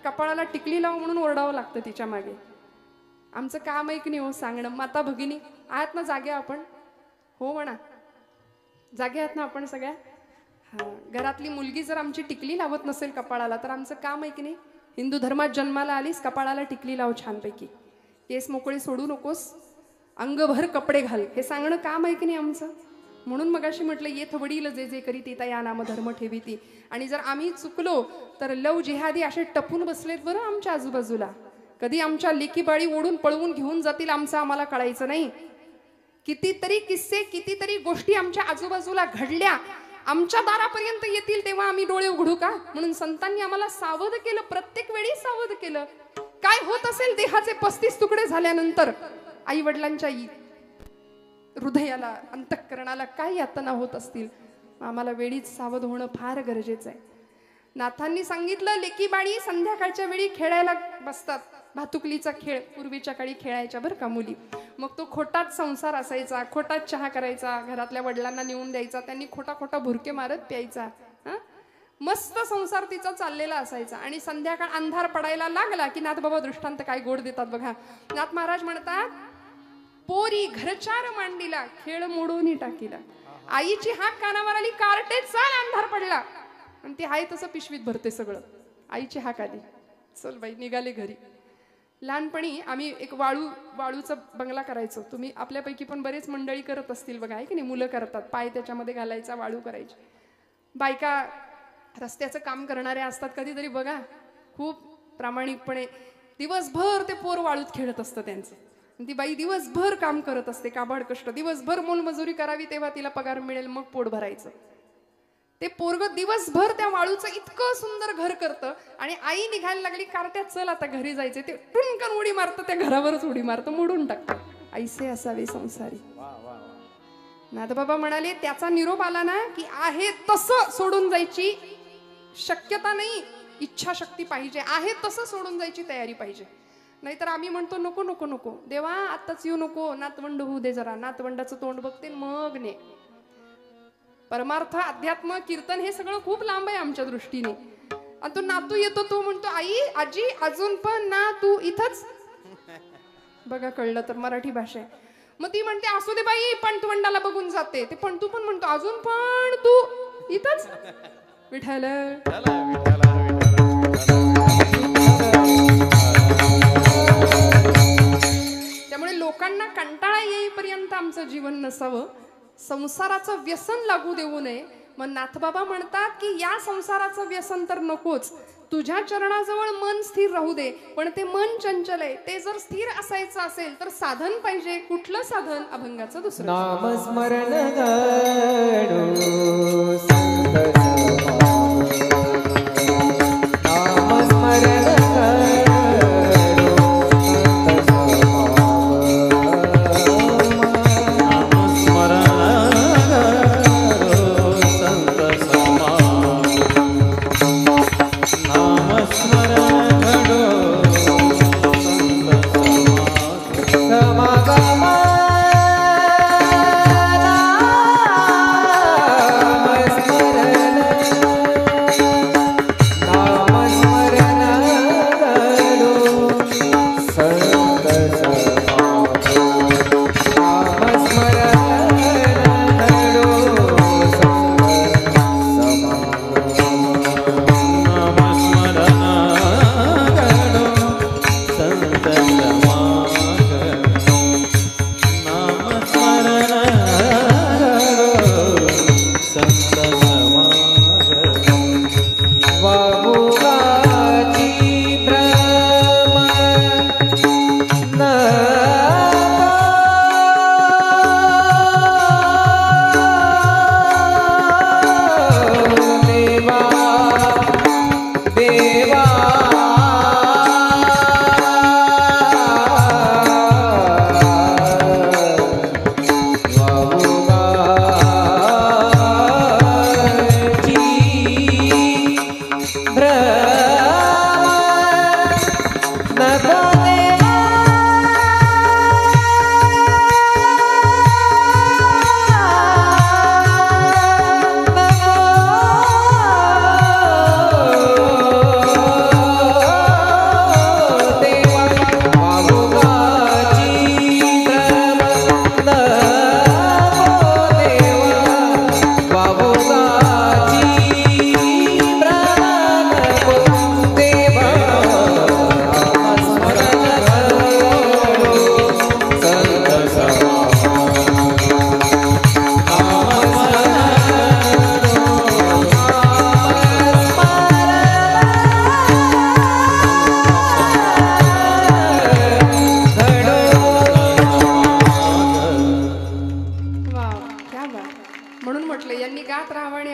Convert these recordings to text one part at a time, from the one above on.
कपाळाला टिकली लाव म्हणून ओरडावं लागतं तिच्या मागे. आमचं काम आहे की नाही हो सांगणं. माता भगिनी आहात ना जागे आपण? हो म्हणा, जागे आहात ना आपण सगळ्या? हा, घरातली मुलगी जर आमची टिकली लावत नसेल कपाळाला तर आमचं काम आहे की नाही? हिंदू धर्मात जन्माला आलीस, कपाळाला टिकली लाव छानपैकी, केस मोकळे सोडू नकोस, अंगभर कपडे घाल, हे सांगणं काम आहे की नाही आमचं? म्हणून मगाशी म्हटलं येथ वडील जे जे करी ती या नाम धर्म ठेवीती. आणि जर आम्ही चुकलो तर लव जिहादी असे टपून बसलेत बरं आमच्या आजूबाजूला. कधी आमच्या लेकीबाळी ओढून पळवून घेऊन जातील आमचं आम्हाला कळायचं नाही. कितीतरी किस्से, कितीतरी गोष्टी आमच्या आजूबाजूला घडल्या, आमच्या दारापर्यंत येतील तेव्हा आम्ही डोळे उघडू का? म्हणून संतांनी आम्हाला सावध केलं, प्रत्येक वेळी सावध केलं. काय होत असेल देहाचे 35 तुकडे झाल्यानंतर, आई वडिलांच्या हृदयाला, अंतःकरणाला काय यातना होत असतील, आम्हाला वेळीच सावध होणं फार गरजेचं आहे. नाथांनी सांगितलं लेकी बाळी संध्याकाळच्या वेळी खेळायला बसतात. भातुकलीचा खेळ पूर्वीच्या काळी खेळायच्या बरं का मुली. मग तो खोटाच संसार असायचा, खोटाच चहा करायचा, घरातल्या वडिलांना नेऊन द्यायचा, त्यांनी खोटा खोटा भुरके मारत प्यायचा. मस्त संसार तिचा चाललेला असायचा. आणि संध्याकाळ अंधार पडायला लागला की नाथ बाबा दृष्टांत काय गोड देतात बघा. नाथ महाराज म्हणतात, पोरी घरचार मांडीला खेळ मोडून टाकीला. आईची हाक कानावर आली, कार्टे चाल, अंधार पडला. आणि ती आहे तसं पिशवीत भरते सगळं. आईची हाक आली, चल बाई, निघाले घरी. लहानपणी आम्ही एक वाळूचा बंगला करायचो. तुम्ही आपल्यापैकी पण बरेच मंडळी करत असतील बघा, आहे की नाही? मुलं करतात, पाय त्याच्यामध्ये घालायचा, वाळू करायची. बायका रस्त्याचं काम करणाऱ्या असतात कधीतरी बघा, खूप प्रामाणिकपणे दिवसभर ते पोर वाळूत खेळत असतं त्यांचं. ती बाई दिवसभर काम करत असते, काबाड कष्ट, दिवसभर मोलमजुरी करावी तेव्हा तिला पगार मिळेल, मग पोट भरायचं. ते पोरग दिवसभर त्या वाळूचं इतकं सुंदर घर करतं. आणि आई निघायला लागली, कार्ट्यात चल आता घरी जायचे, ते टुनकन उडी मारतं, त्या घरावरच उडी मारतं, मोडून टाकतं. ऐसे असावे संसारी. नाथबाबा म्हणाले, त्याचा निरोप आला ना की आहे तसं सोडून जायची शक्यता नाही, इच्छाशक्ती पाहिजे, आहे तसं सोडून जायची तयारी पाहिजे. नाहीतर आम्ही म्हणतो नको नको नको देवा, आताच येऊ नको, नातवंड होऊ दे जरा, नातवंडाचं तोंड बघते मग ने. परमार्थ, अध्यात्म, कीर्तन हे सगळं खूप लांब आहे आमच्या दृष्टीने. आणि तो नातू येतो, तो म्हणतो आई आजी अजून पण ना तू इथंच. बघा कळलं तर मराठी भाषा आहे. मग ती म्हणते असू दे बाई, पंतवंडाला बघून जाते. ते पंतू पण म्हणतो अजून पण तू इथंच. विठ्ठल त्यामुळे लोकांना कंटाळा येईपर्यंत आमचं जीवन नसावं, संसाराचं व्यसन लागू देऊ नये. मग नाथबाबा म्हणतात की या संसाराचं व्यसन तर नकोच, तुझ्या चरणाजवळ मन स्थिर राहू दे. पण ते मन चंचल आहे, ते जर स्थिर असायचं असेल तर साधन पाहिजे. कुठलं साधन? अभंगाचं दुसरं नामस्मरण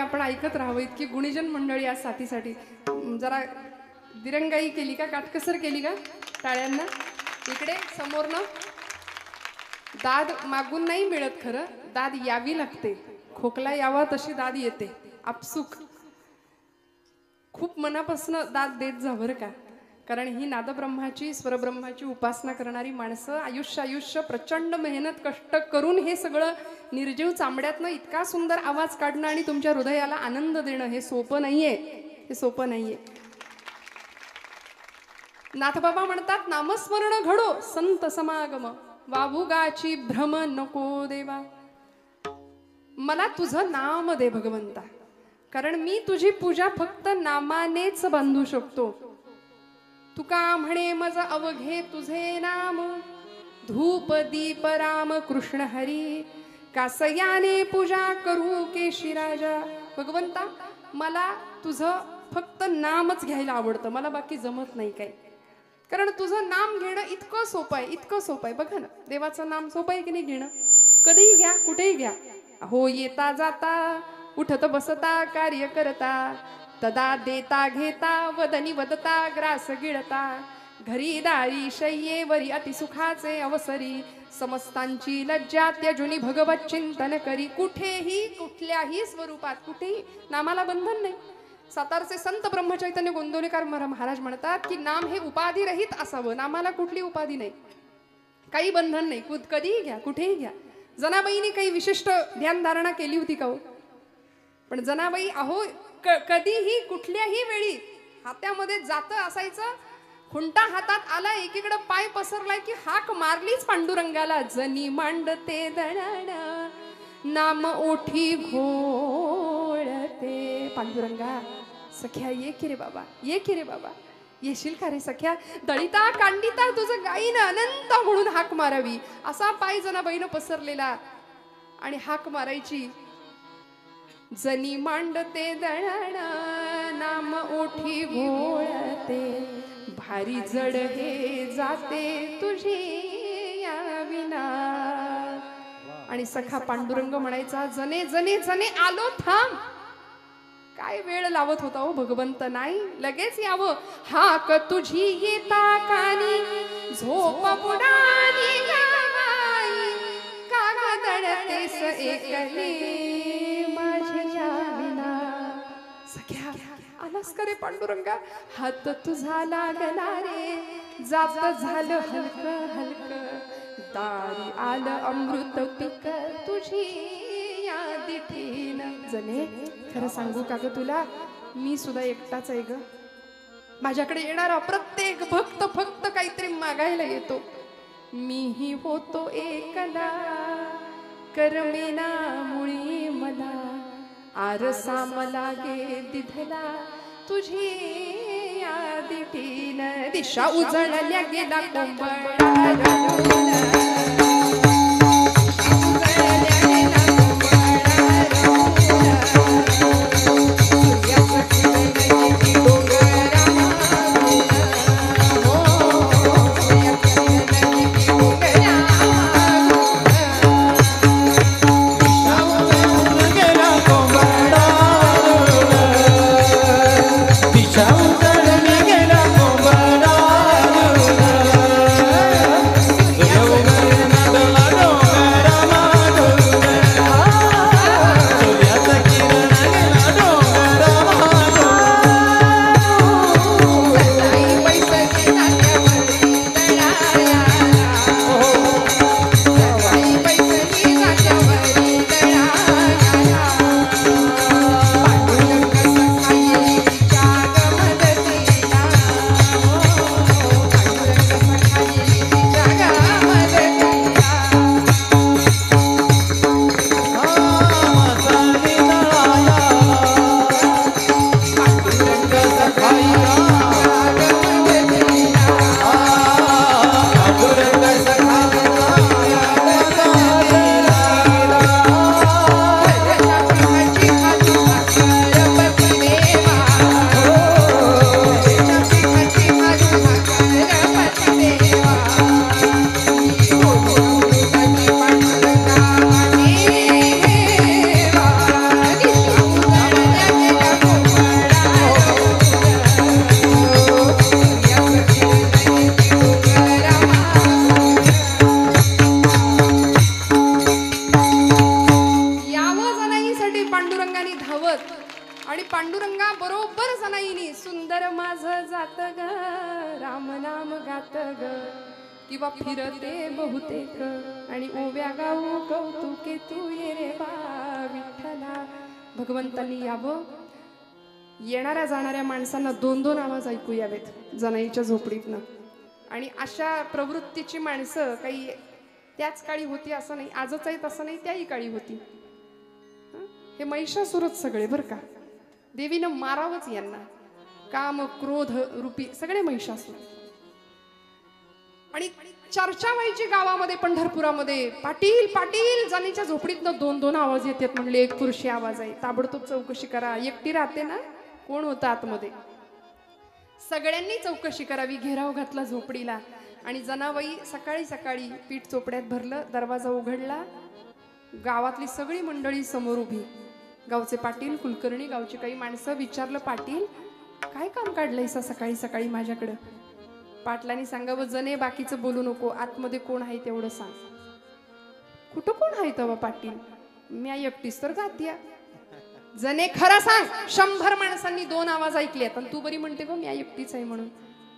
आपण ऐकत राहावं, इतकी गुणीजन मंडळी आज साथीसाठी. जरा दिरंगाई केली का, काटकसर केली का टाळ्यांना? इकडे समोरनं दाद मागून नाही मिळत, खरं दाद यावी लागते. खोकला यावा तशी दाद येते आपसुक. खूप मनापासून दाद देत जा बरं का, कारण ही नादब्रह्माची स्वरब्रह्माची उपासना करणारी माणसं आयुष्य प्रचंड मेहनत कष्ट करून हे सगळं निर्जीव चांबड्यातनं इतका सुंदर आवाज काढणं आणि तुमच्या हृदयाला आनंद देणं हे सोपं नाहीये, हे सोपं नाहीये. नाथबाबा म्हणतात, नामस्मरण घडो संत समागम, वाभुगाची भ्रम नको देवा. मला तुझं नाम दे भगवंता, कारण मी तुझी पूजा फक्त नामानेच बांधू शकतो. तुका म्हणे मज अवघे तुझे नाम, धूप दीप राम कृष्ण हरी, कासयाने पूजा करू केशी राजा. भगवंता मला तुझं फक्त नामच घ्यायला आवडतं, मला बाकी जमत नाही काही. कारण तुझं नाम घेणं इतकं सोपं आहे, इतकं सोपं आहे. बघा ना, देवाचं नाम सोपं आहे की नाही घेणं? कधीही घ्या, कुठेही घ्या. हो येता जाता, उठत बसता, कार्य करता, तदा देता घेता, वदनी वदता, ग्रास गिळता, घरी दारी शय्येवरी अतिसुखाचे अवसरी, समस्तांची लज्जा त्यजुनी भगवत चिंतन करी. कुठेही कुठल्याही स्वरूपात कुठेही नामाला बंधन नाही. सातारचे संत ब्रह्मचैतन्य गोंदवलेकर महाराज म्हणतात की नाम हे उपाधी रहित असावं. नामाला कुठली उपाधी नाही, काही बंधन नाही, कधीही घ्या, कुठेही घ्या. जनाबाईंनी काही विशिष्ट ध्यानधारणा केली होती का हो? पण जनाबाई अहो कधीही कुठल्याही वेळी हातामध्ये जात असायचं, खुंटा हातात आला, एकीकडे पाय पसरलाय की हाक मारलीच पांडुरंगाला. जनी मांडते दळण, नाम ओठी घोळते. पांडुरंगा सख्या ये की रे बाबा, ये की रे बाबा, येशील का रे सख्या? दळिता कांडिता तुझं गाईन अनंत म्हणून हाक मारावी, असा पाय जनाबाईनं पसरलेला आणि हाक मारायची. जनी मांडते दळण, नाम ओठी घोळते, भारी जड हे जाते तुझी या विना. आणि सखा पांडुरंग म्हणायचा, जने जने जने आलो थांब. काय वेळ लावत होता हो भगवंत? नाही, लगेच यावं. हाक तुझी येता कानी, झोप बुडाली गावाई, का दळतेस एकली माझ्या विना. सख्या आलास का रे पांडुरंगा? हात तुझा लागला रे, जात झालं हलक हलक, दारी आलं अमृत पिक तुझी या दिठीन. जने खरं सांगू का ग तुला, मी सुद्धा एकटाच आहे ग. माझ्याकडे येणारा प्रत्येक भक्त फक्त काहीतरी मागायला येतो. मीही होतो एकला, करमेना मुळी मला, आरसा मला गे दिधला तुझी या दिठीन. दिशा उजळल्या गेला कोंबडा, गात ग किंवा फिरते बहुतेक आणि ओव्या गाऊ कौतुके तू ये रे बा विठ्ठला. भगवंतांनी यावं, येणाऱ्या जाणाऱ्या माणसांना दोन दोन आवाज ऐकू यावेत जनाईच्या झोपडीतनं. आणि अशा प्रवृत्तीची माणसं काही त्याच काळी होती असं नाही, आजच आहेत असं नाही, त्याही काळी होती. हे महिषासुरच सगळे बरं का, देवीनं मारावंच यांना. काम क्रोध रूपी सगळे महिषासुर. आणि चर्चा व्हायची गावामध्ये पंढरपुरामध्ये, पाटील पाटील जनाईच्या झोपडीतनं दोन दोन आवाज येतात. म्हणले एक पुरुषी आवाज आहे, ताबडतोब चौकशी करा. एकटी राहते ना, कोण होता आतमध्ये, सगळ्यांनी चौकशी करावी. घेराव घातला झोपडीला आणि जनाबाई सकाळी सकाळी पीठ चोपड्यात भरलं, दरवाजा उघडला. गावातली सगळी मंडळी समोर उभी, गावचे पाटील कुलकर्णी गावची काही माणसं. विचारलं, पाटील काय काम काढलंयसा सकाळी सकाळी माझ्याकडं? पाटलांनी सांगावं, जने बाकीचं बोलू नको, आतमध्ये कोण आहे तेवढं सांग. कुठं कोण आहे तेव्हा पाटील? मी एकटीच तर गात्या. जने खरं सांग. 100 माणसांनी दोन आवाज ऐकलेत आणि तू बरी म्हणते गो मी एकटीच आहे म्हणून.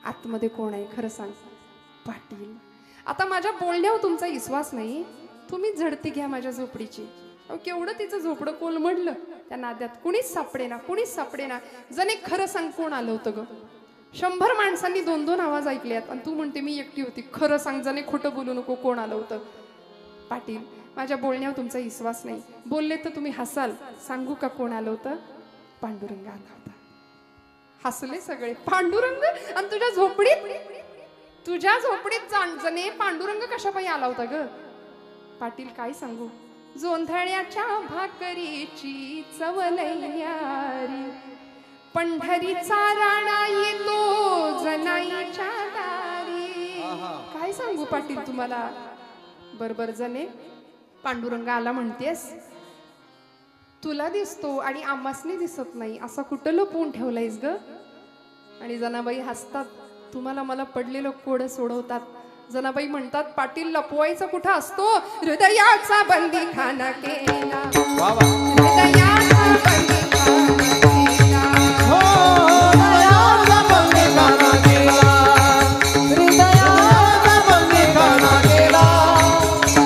आतमध्ये कोण आहे खरं सांग. पाटील आता माझ्या बोलण्यावर तुमचा विश्वास नाही, तुम्ही झडती घ्या माझ्या झोपडीची. केवढं तिचं झोपडं कोलमडलं त्या नाद्यात, कुणीच सापडेना कुणीच सापडेना. जने खरं सांग कोण आलं होतं ग? 100 माणसांनी दोन दोन आवाज ऐकलेत आणि तू म्हणते मी एकटी होती. खरं सांग, जने खोटं बोलू नको, कोण आलं होतं? पाटील माझ्या बोलण्यावर तुमचा विश्वास नाही, बोलले तर तुम्ही हसाल. सांगू का कोण आलं होतं? पांडुरंग आला होता. हसले सगळे. पांडुरंग? आणि तुझ्या झोपडीत जने पांडुरंग कशापायी आला होता ग? पाटील काय सांगू, जोंधळ्याच्या भाकरीची चवलैयारी, पंढरीचा राणा येतो जनाईच्या दारी. काय सांगू पाटील तुम्हाला. बरोबर जने पांडुरंग आला म्हणतेस, तुला दिसतो आणि आम्हासनी दिसत नाही, असं कुठं लपवून ठेवलंयस ग? आणि जनाबाई हसतात. तुम्हाला मला पडलेलं कोड सोडवतात. जनाबाई म्हणतात, पाटील लपवायचा कुठं असतो? हृदयाचा बंदी खाना केला, हृदयाचा बंदी खाना केला, हृदयाचा बंदी खाना केला,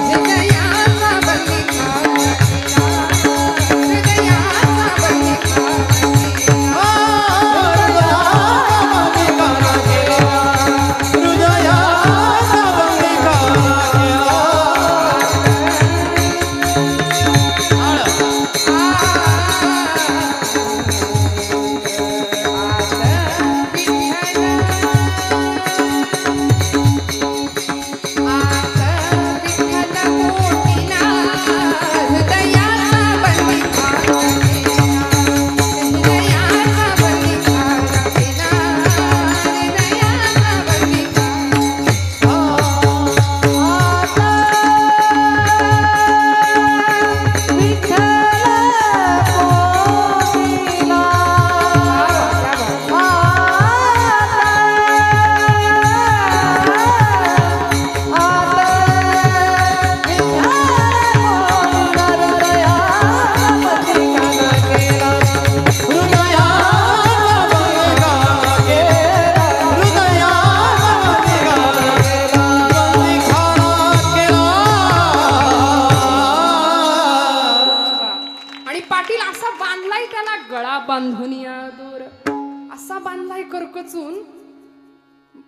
हृदयाचा बंदी खाना केला, हृदयाचा बंदी खाना केला.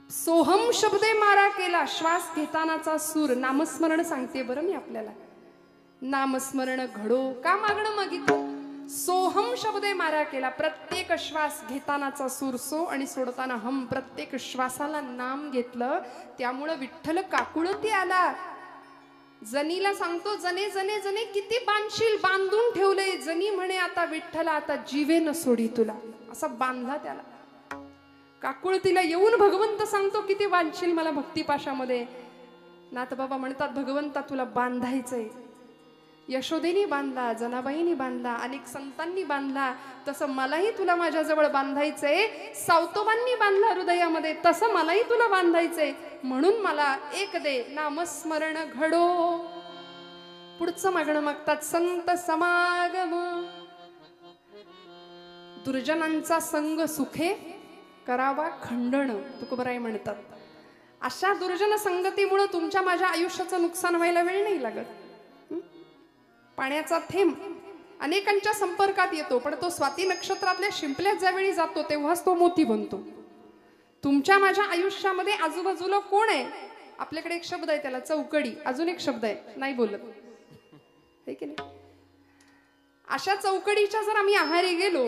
सोहम शब्दे मारा केला, श्वास घेतानाचा सूर. नामस्मरण सांगते बरं मी आपल्याला. नामस्मरण घडो का मागणं मागितलं? सोहम शब्दे मारा केला, प्रत्येक श्वास घेतानाचा सूर सो आणि सोडताना हम, प्रत्येक श्वासाला नाम घेतलं. त्यामुळं विठ्ठल काकुळती आला. जनीला सांगतो, जने जने जने किती बांधशील, बांधून ठेवलंय. जनी म्हणे, आता विठ्ठला आता जीवेन सोडी तुला, असा बांधला त्याला. काकुळतीला येऊन भगवंत सांगतो, किती बांधशील मला भक्तिपाशामध्ये. नाथबाबा म्हणतात, भगवंता तुला बांधायचंय. यशोदेनी बांधला, जनाबाईनी बांधला, अनेक संतांनी बांधला, तसं मलाही तुला माझ्याजवळ बांधायचंय. सावतोबांनी बांधला हृदयामध्ये, तसं मलाही तुला बांधायचंय. म्हणून मला एक दे, नामस्मरण घडो. पुढचं मागणं मागतात, संत समागम. दुर्जनांचा संग सुखे करावा खंडण, तुकोबराय म्हणतात. अशा दुर्जन संगतीमुळे तुमच्या माझ्या आयुष्याचं नुकसान व्हायला वेळ नाही लागत. पाण्याचा थेंब अनेकांच्या संपर्कात येतो, पण तो स्वाती नक्षत्रातल्या शिंपल्यात ज्यावेळी जातो तेव्हाच तो मोती बनतो. तुमच्या माझ्या आयुष्यामध्ये आजूबाजूला कोण आहे? आपल्याकडे एक शब्द आहे त्याला चौकडी, अजून एक शब्द आहे नाही बोलत, है की नाही? अशा चौकडीच्या जर आम्ही आहारी गेलो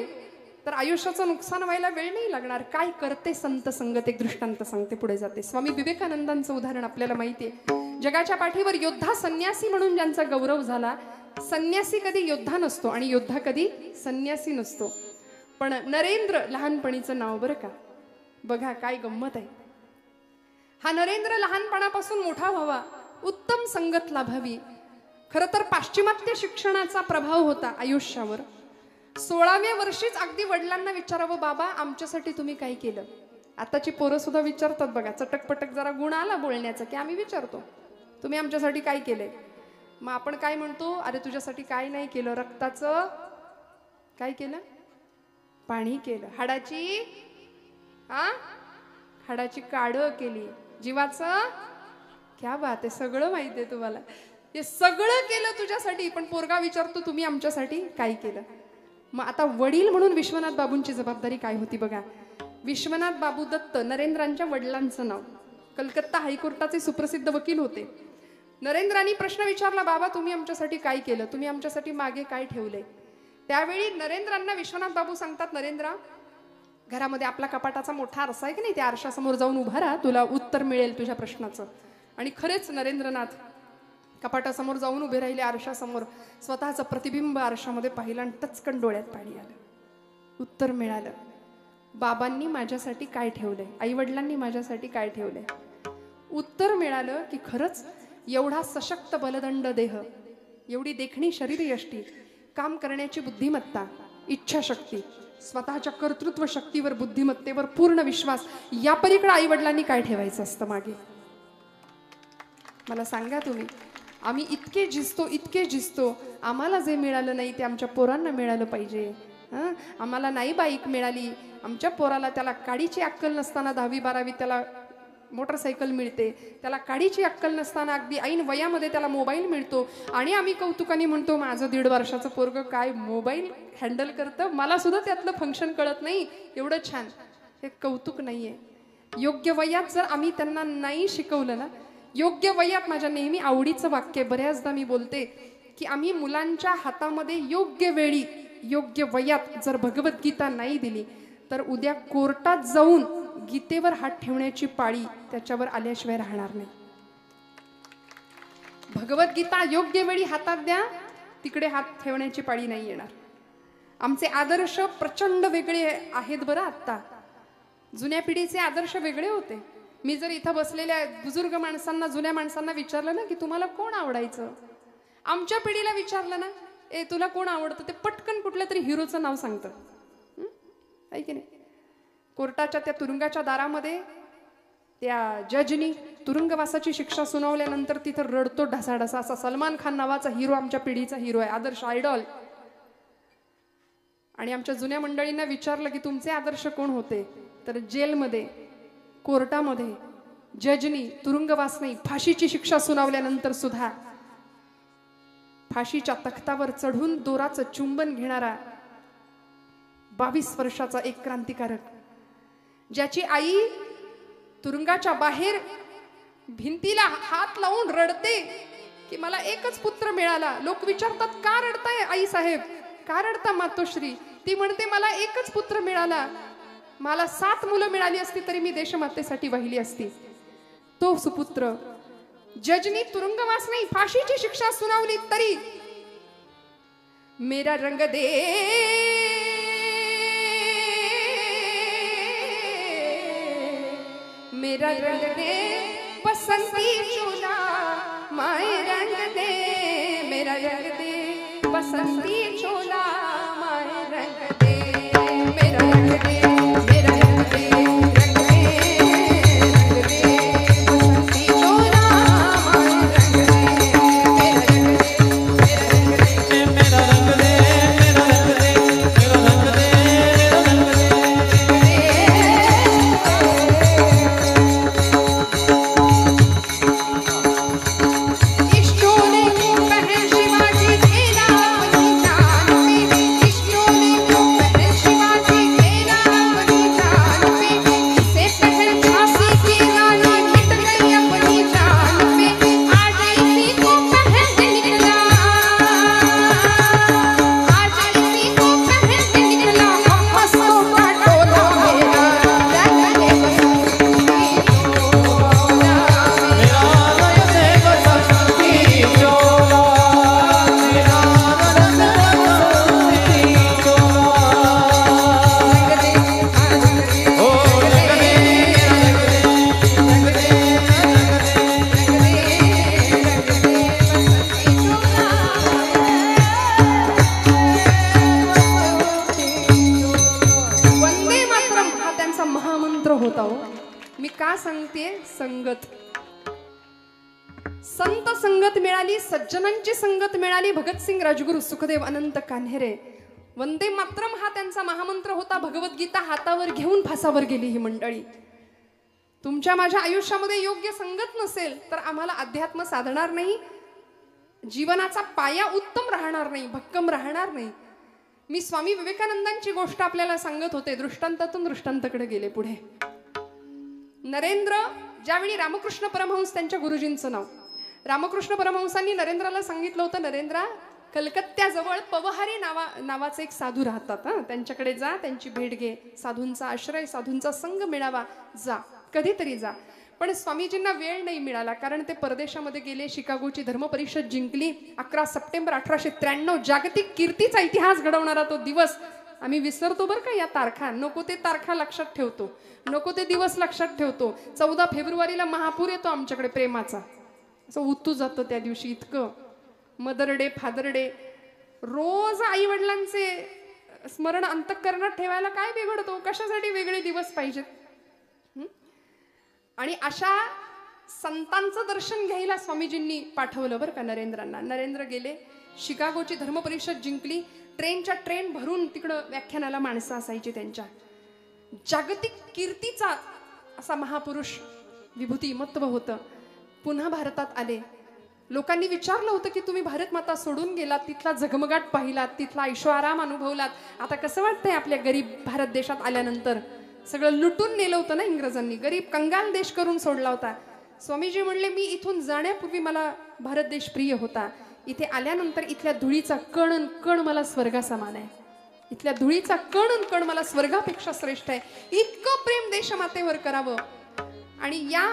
तर आयुष्याचं नुकसान व्हायला वेळ नाही लागणार. काय करते संत संगत, एक दृष्टांत सांगते, पुढे जाते. स्वामी विवेकानंदांचं उदाहरण आपल्याला माहिती आहे. जगाच्या पाठीवर योद्धा संन्यासी म्हणून ज्यांचा गौरव झाला. संन्यासी कधी योद्धा नसतो आणि योद्धा कधी संन्यासी नसतो. पण नरेंद्र लहानपणीचं नाव बरं का, बघा काय गंमत आहे. हा नरेंद्र लहानपणापासून मोठा व्हावा, उत्तम संगत लाभावी. खरं तर पाश्चिमात्य शिक्षणाचा प्रभाव होता आयुष्यावर. 16व्या वर्षीच अगदी वडिलांना विचारावं, बाबा आमच्यासाठी तुम्ही काय केलं? आताची पोरं सुद्धा विचारतात बघा, चटकपटक जरा गुण आला बोलण्याचा की आम्ही विचारतो तुम्ही आमच्यासाठी काय केलंय. मग आपण काय म्हणतो, अरे तुझ्यासाठी काय नाही केलं, रक्ताचं काय केलं, पाणी केलं, हाडाची काढ केली, जीवाचं क्या बात आहे, सगळं माहिती आहे तुम्हाला, हे सगळं केलं तुझ्यासाठी. पण पोरगा विचारतो तुम्ही आमच्यासाठी काय केलं. मग आता वडील म्हणून विश्वनाथ बाबूंची जबाबदारी काय होती बघा. विश्वनाथ बाबू दत्त नरेंद्रांच्या वडिलांचं नाव, कलकत्ता हायकोर्टाचे सुप्रसिद्ध वकील होते. नरेंद्रांनी प्रश्न विचारला, बाबा तुम्ही आमच्यासाठी काय केलं, तुम्ही आमच्यासाठी मागे काय ठेवलंय. त्यावेळी नरेंद्रांना विश्वनाथ बाबू सांगतात, नरेंद्रा घरामध्ये आपला कपाटाचा मोठा आरसा आहे की नाही, त्या आरशासमोर जाऊन उभा राहा, तुला उत्तर मिळेल तुझ्या प्रश्नाचं. आणि खरेच नरेंद्रनाथ कपाटासमोर जाऊन उभे राहिले, आरशासमोर स्वतःचं प्रतिबिंब आरशामध्ये पाहिलं आणि टचकन डोळ्यात पाणी आलं. उत्तर मिळालं, बाबांनी माझ्यासाठी काय ठेवलंय, आई वडिलांनी माझ्यासाठी काय ठेवलंय. उत्तर मिळालं की खरंच एवढा सशक्त बलदंड देह, एवढी देखणी शरीरयष्टी, काम करण्याची बुद्धिमत्ता, इच्छाशक्ती, स्वतःच्या कर्तृत्व शक्तीवर, बुद्धिमत्तेवर पूर्ण विश्वास, या पलीकडे आई वडिलांनी काय ठेवायचं असतं मागे. मला सांगा तुम्ही, आम्ही इतके झिजतो, आम्हाला जे मिळालं नाही ते आमच्या पोरांना मिळालं पाहिजे. आम्हाला नाही बाईक मिळाली, आमच्या पोराला त्याला काडीची अक्कल नसताना 10वी 12वी त्याला मोटरसायकल मिळते, त्याला काडीची अक्कल नसताना अगदी ऐन वयामध्ये त्याला मोबाईल मिळतो. आणि आम्ही कौतुकाने म्हणतो, माझं 1.5 वर्षाचं पोरग काय मोबाईल हँडल करतं, मला सुद्धा त्यातलं फंक्शन कळत नाही, एवढं छान. हे कौतुक नाहीये. योग्य वयात जर आम्ही त्यांना नाही शिकवलं ना, योग्य वयात, माझ्या नेहमी आवडीचं वाक्य बऱ्याचदा मी बोलते की आम्ही मुलांच्या हातामध्ये योग्य वेळी योग्य वयात जर भगवद्गीता नाही दिली तर उद्या कोर्टात जाऊन गीतेवर हात ठेवण्याची पाळी त्याच्यावर आल्याशिवाय राहणार नाही. भगवद्गीता योग्य वेळी हातात द्या, तिकडे हात ठेवण्याची पाळी नाही येणार. आमचे आदर्श प्रचंड वेगळे आहेत बरं. आता जुन्या पिढीचे आदर्श वेगळे होते. मी जर इथं बसलेल्या बुजुर्ग माणसांना, जुन्या माणसांना विचारलं ना की तुम्हाला कोण आवडायचं, आमच्या पिढीला विचारलं ना, ए तुला कोण आवडतं, ते पटकन कुठल्या तरी हिरोचं नाव सांगतं, आहे की नाही. कोर्टाच्या त्या तुरुंगाच्या दारामध्ये त्या जजनी तुरुंगवासाची शिक्षा सुनावल्यानंतर तिथं रडतो ढसाढसा. असा सलमान खान नावाचा हिरो आमच्या पिढीचा हिरो आहे, आदर्श, आयडॉल. आणि आमच्या जुन्या मंडळींना विचारलं की तुमचे आदर्श कोण होते, तर जेलमध्ये, कोर्टामध्ये जजनी तुरुंगवास नाही, फाशीची शिक्षा सुनावल्यानंतर सुद्धा फाशीच्या तख्तावर चढून दोराचं चुंबन घेणारा 22 वर्षाचा एक क्रांतिकारक, ज्याची आई तुरुंगाच्या बाहेर भिंतीला हात लावून रडते की मला एकच पुत्र मिळाला. लोक विचारतात का रडताय आई साहेब, का रडता मातोश्री. ती म्हणते मला एकच पुत्र मिळाला, मला 7 मुलं मिळाली असती तरी मी देशमातेसाठी वाहिली असती. तो सुपुत्र जजनी तुरुंगवास नाही, फाशीची शिक्षा सुनावली तरी मेरा रंग दे, मेरा रंग दे बसंती चोला, माय रंग दे, मेरा रंग दे बसंती चोला, माय रंग दे, मेरा रंग दे, मेरा रंग दे, रंग दे, रंग दे बसंती चोला, माय रंग दे, मेरा रंग दे, मेरा रंग दे, मेरा रंग दे, मेरा रंग दे, मेरा रंग दे, मेरा रंग दे. माहितीये? संगत. संत संगत मिळाली, सज्जनांची संगत मिळाली. भगतसिंग, राजगुरू, सुखदेव, अनंत कान्हेरे. वंदे मातरम हा त्यांचा महामंत्र होता. भगवद्गीता हातावर घेऊन फासावर गेली ही मंडळी. तुमच्या माझ्या आयुष्यामध्ये योग्य संगत नसेल तर आम्हाला अध्यात्म साधणार नाही, जीवनाचा पाया उत्तम राहणार नाही, भक्कम राहणार नाही. मी स्वामी विवेकानंदांची गोष्ट आपल्याला सांगत होते. दृष्टांतातून दृष्टांताकडे गेले पुढे. नरेंद्र, ज्यावेळी रामकृष्ण परमहंस त्यांच्या गुरुजींचं नाव, रामकृष्ण परमहंसांनी नरेंद्राला सांगितलं होतं, नरेंद्रा, कलकत्त्याजवळ पवहारी नावाचे एक साधू राहतात, त्यांच्याकडे जा, त्यांची भेट घे, साधूंचा आश्रय, साधूंचा संग मिळावा, जा, कधीतरी जा. पण स्वामीजींना वेळ नाही मिळाला, कारण ते परदेशामध्ये गेले. शिकागोची धर्म परिषद जिंकली. 11 सप्टेंबर 1893 जागतिक कीर्तीचा इतिहास घडवणारा तो दिवस आम्ही विसरतो बरं का. या तारखा नको ते तारखा लक्षात ठेवतो, नको ते दिवस लक्षात ठेवतो. 14 फेब्रुवारीला महापूर येतो आमच्याकडे प्रेमाचा, असं उतू जातं त्या दिवशी. इतकं मदर डे, फादर डे, रोज आई वडिलांचे स्मरण अंतःकरणात ठेवायला काय बिघडतो? कशासाठी वेगळे दिवस पाहिजेत? आणि अशा संतांचं दर्शन घ्यायला स्वामीजींनी पाठवलं बरं का नरेंद्रांना. नरेंद्र गेले, शिकागोची धर्म परिषद जिंकली. ट्रेनच्या ट्रेन भरून तिकडं व्याख्यानाला माणसं असायची. त्यांच्या जागतिक कीर्तीचा असा महापुरुष विभूतिमत्व होतं. पुन्हा भारतात आले. लोकांनी विचारलं होतं की तुम्ही भारत माता सोडून गेलात, तिथला झगमगाट पाहिलात, तिथला ऐशोआराम अनुभवलात, आता कसं वाटतंय आपल्या गरीब भारत देशात आल्यानंतर? सगळं लुटून नेलं होतं ना इंग्रजांनी, गरीब कंगाल देश करून सोडला होता. स्वामीजी म्हणले, मी इथून जाण्यापूर्वी मला भारत देश प्रिय होता, इथे आल्यानंतर इथल्या धुळीचा कण कण मला स्वर्गासमान आहे, इथल्या धुळीचा कण कण मला स्वर्गापेक्षा श्रेष्ठ आहे. इतकं प्रेम देशमातेवर करावं. आणि या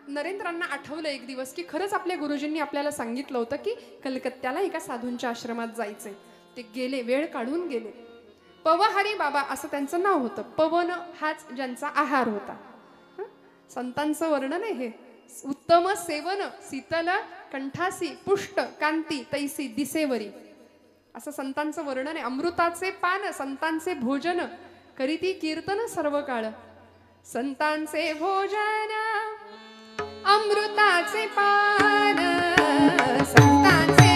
नरेंद्रांना आठवलं एक दिवस की खरंच आपल्या गुरुजींनी आपल्याला सांगितलं होतं की कलकत्त्याला एका साधूंच्या आश्रमात जायचंय. ते गेले, वेळ काढून गेले. पवहारी बाबा असं त्यांचं नाव होतं. पवन हाच ज्यांचा आहार होता. संतांचं वर्णन आहे हे. उत्तम सेवन, शीतल कंठासी, पुष्ट कांती तैसी दिसेवरी, असं संतांचं वर्णन आहे. अमृताचे पान, संतांचे भोजन, करीती कीर्तन सर्व काळ. संतांचे भोजन, अमृताचे पान, संतांचे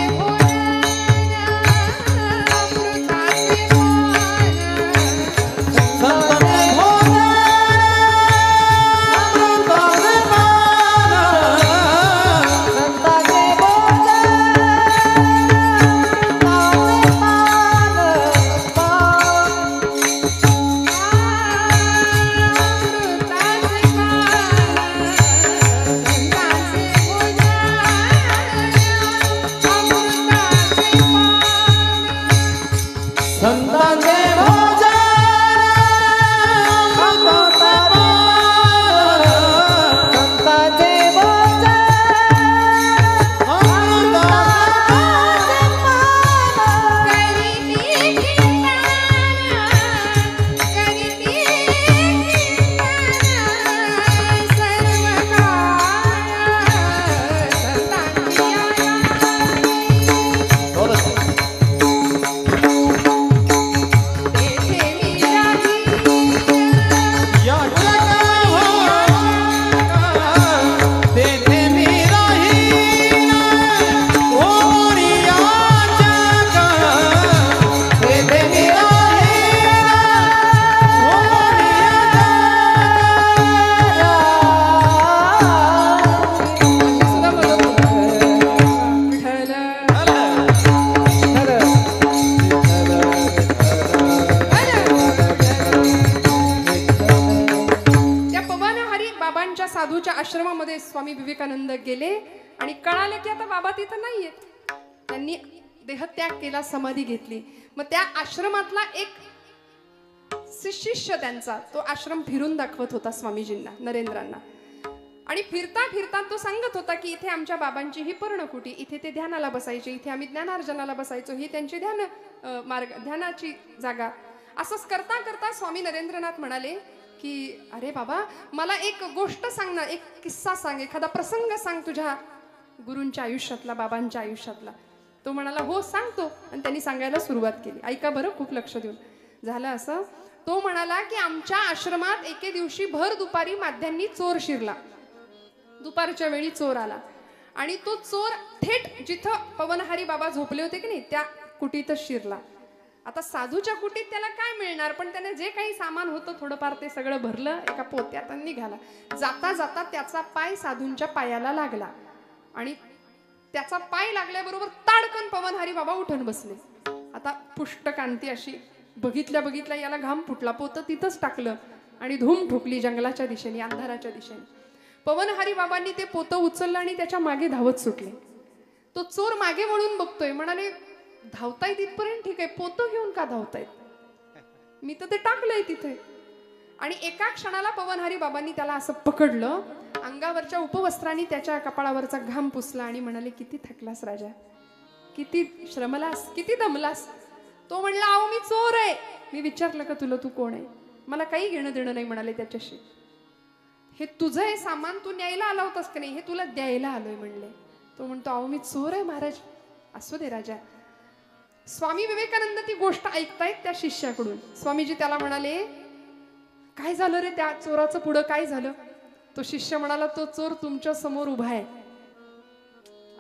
आश्रमामध्ये स्वामी विवेकानंद गेले आणि कळालं की आता बाबा तिथं नाहीयेत. त्यांनी देहत्याग केला, समाधी घेतली. मग त्या आश्रमातला एक शिष्य त्यांचा तो आश्रम फिरून दाखवत होता स्वामीजींना, नरेंद्रांना. आणि फिरता फिरता तो सांगत होता की इथे आमच्या बाबांची ही पर्णकुटी, इथे ते ध्यानाला बसायचे, इथे आम्ही ज्ञानार्जनाला बसायचो, ही त्यांची ध्यानाची जागा. असंच करता करता स्वामी नरेंद्रनाथ म्हणाले की अरे बाबा, मला एक गोष्ट सांग ना, एक किस्सा सांग, एखादा प्रसंग सांग तुझ्या गुरूंच्या आयुष्यातला, बाबांच्या आयुष्यातला. तो म्हणाला हो सांगतो. आणि त्यांनी सांगायला सुरुवात केली. ऐका बरं खूप लक्ष देऊन. झालं असं, तो म्हणाला की आमच्या आश्रमात एके दिवशी भर दुपारी माध्यांनी चोर शिरला. दुपारच्या वेळी चोर आला आणि तो चोर थेट जिथं पवनहारी बाबा झोपले होते की नाही त्या कुटीतच शिरला. आता साधूच्या कुटीत त्याला काय मिळणार, पण त्याने जे काही सामान होतं थोडंफार ते सगळं भरलं, एका पोत्यात निघाला. जाता जाता त्याचा पाय साधूंच्या पायाला लागला आणि त्याचा पाय लागल्याबरोबर ताडकन पवनहारी बाबा उठून बसले. आता पुष्ट कांती अशी बघितल्या बघितल्या याला घाम फुटला, पोतं तिथंच टाकलं आणि धूम ठोकली जंगलाच्या दिशेने, अंधाराच्या दिशेने. पवनहारी बाबांनी ते पोतं उचललं आणि त्याच्या मागे धावत सुटले. तो चोर मागे वळून बघतोय, म्हणाले धावताय तिथपर्यंत ठीक आहे, पोतं घेऊन का धावतायत, मी तर ते टाकलंय तिथे. आणि एका क्षणाला पवनहारी बाबांनी त्याला असं पकडलं, अंगावरच्या उपवस्त्रांनी त्याच्या कपाळावरचा घाम पुसला आणि म्हणाले किती थकलास राजा, किती श्रमलास, किती दमलास. तो म्हणला अहो मी चोर आहे. मी विचारलं का तुला तू कोण आहे, मला काही घेणं देणं नाही म्हणाले त्याच्याशी. हे तुझं हे सामान तू न्यायला आला होतास का नाही, हे तुला द्यायला आलोय म्हणले. तो म्हणतो अहो मी चोर आहे महाराज. असू दे राजा. स्वामी विवेकानंद ती गोष्ट ऐकतायत त्या शिष्याकडून. स्वामीजी त्याला म्हणाले काय झालं रे त्या चोराचं, पुढं काय झालं. तो शिष्य म्हणाला तो चोर तुमच्या समोर उभा आहे,